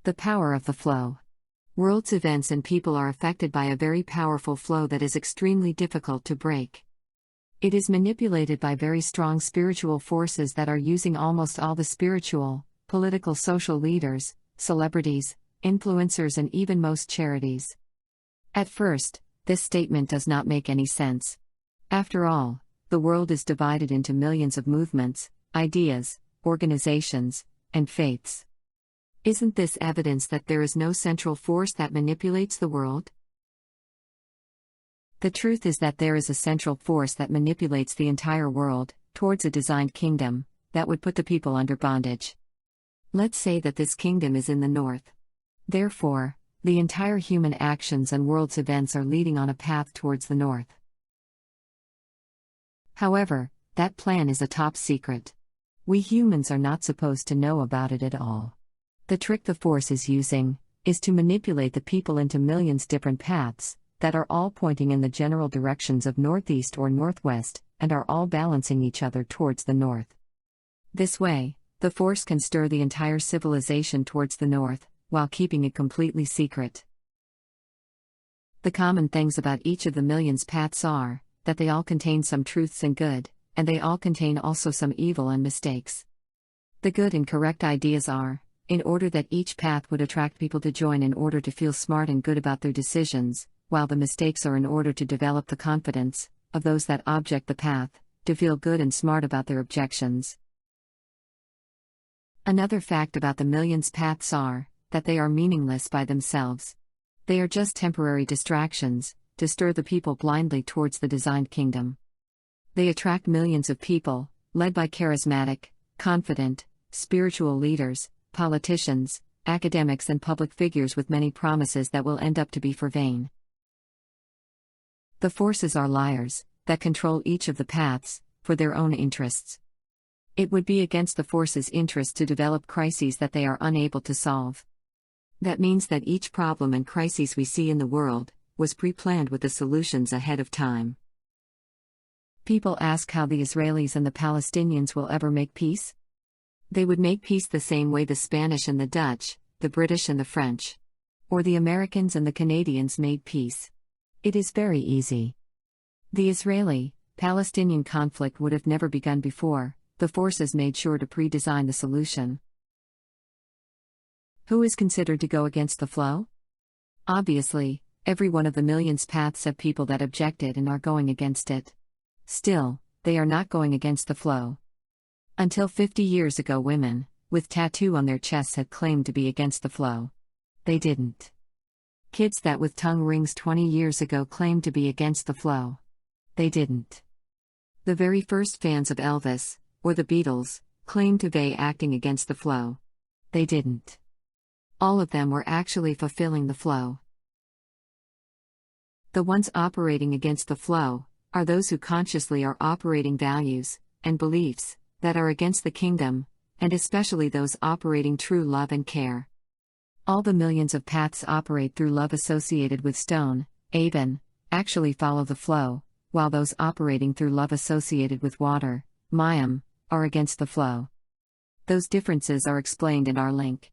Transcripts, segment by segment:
The power of the flow. World's events and people are affected by a very powerful flow that is extremely difficult to break. It is manipulated by very strong spiritual forces that are using almost all the spiritual, political, social leaders, celebrities, influencers, and even most charities. At first, this statement does not make any sense. After all, the world is divided into millions of movements, ideas, organizations, and faiths. Isn't this evidence that there is no central force that manipulates the world? The truth is that there is a central force that manipulates the entire world towards a designed kingdom that would put the people under bondage. Let's say that this kingdom is in the north. Therefore, the entire human actions and world's events are leading on a path towards the north. However, that plan is a top secret. We humans are not supposed to know about it at all. The trick the force is using is to manipulate the people into millions different paths that are all pointing in the general directions of northeast or northwest and are all balancing each other towards the north. This way, the force can stir the entire civilization towards the north while keeping it completely secret. The common things about each of the millions paths are that they all contain some truths and good, and they all contain also some evil and mistakes. The good and correct ideas are, in order that each path would attract people to join in order to feel smart and good about their decisions, while the mistakes are in order to develop the confidence of those that object the path, to feel good and smart about their objections. Another fact about the millions paths are that they are meaningless by themselves. They are just temporary distractions to stir the people blindly towards the designed kingdom. They attract millions of people, led by charismatic, confident, spiritual leaders, politicians, academics, and public figures with many promises that will end up to be for vain. The forces are liars that control each of the paths for their own interests. It would be against the forces' interest to develop crises that they are unable to solve. That means that each problem and crises we see in the world was pre-planned with the solutions ahead of time. People ask how the Israelis and the Palestinians will ever make peace. They would make peace the same way the Spanish and the Dutch, the British and the French, or the Americans and the Canadians made peace. It is very easy. The Israeli-Palestinian conflict would have never begun before. The forces made sure to pre-design the solution. Who is considered to go against the flow? Obviously, every one of the millions paths have people that objected and are going against it. Still, they are not going against the flow. Until 50 years ago, women with tattoo on their chests had claimed to be against the flow. They didn't. Kids that with tongue rings 20 years ago claimed to be against the flow. They didn't. The very first fans of Elvis, or the Beatles, claimed to be acting against the flow. They didn't. All of them were actually fulfilling the flow. The ones operating against the flow are those who consciously are operating values and beliefs that are against the kingdom, and especially those operating true love and care. All the millions of paths operate through love associated with stone, Aben, actually follow the flow, while those operating through love associated with water, Mayim, are against the flow. Those differences are explained in our link.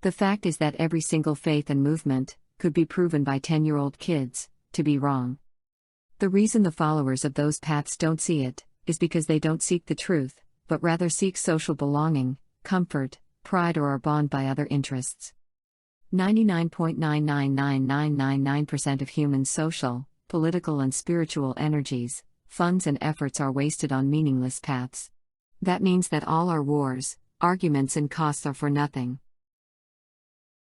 The fact is that every single faith and movement could be proven by 10-year-old kids to be wrong. The reason the followers of those paths don't see it is because they don't seek the truth, but rather seek social belonging, comfort, pride, or are bound by other interests. 99.999999% of human social, political, and spiritual energies, funds, and efforts are wasted on meaningless paths. That means that all our wars, arguments, and costs are for nothing.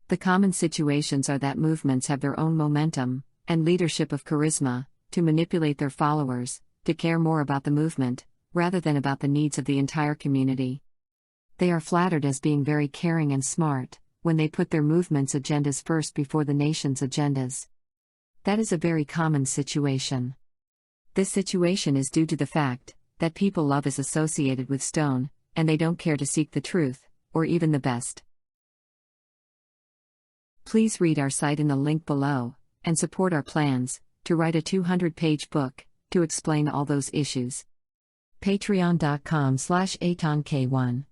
The common situations are that movements have their own momentum and leadership of charisma to manipulate their followers to care more about the movement rather than about the needs of the entire community. They are flattered as being very caring and smart when they put their movement's agendas first before the nation's agendas. That is a very common situation. This situation is due to the fact that people love is associated with stone, and they don't care to seek the truth, or even the best. Please read our site in the link below, and support our plans to write a 200-page book to explain all those issues. Patreon.com/AtonK1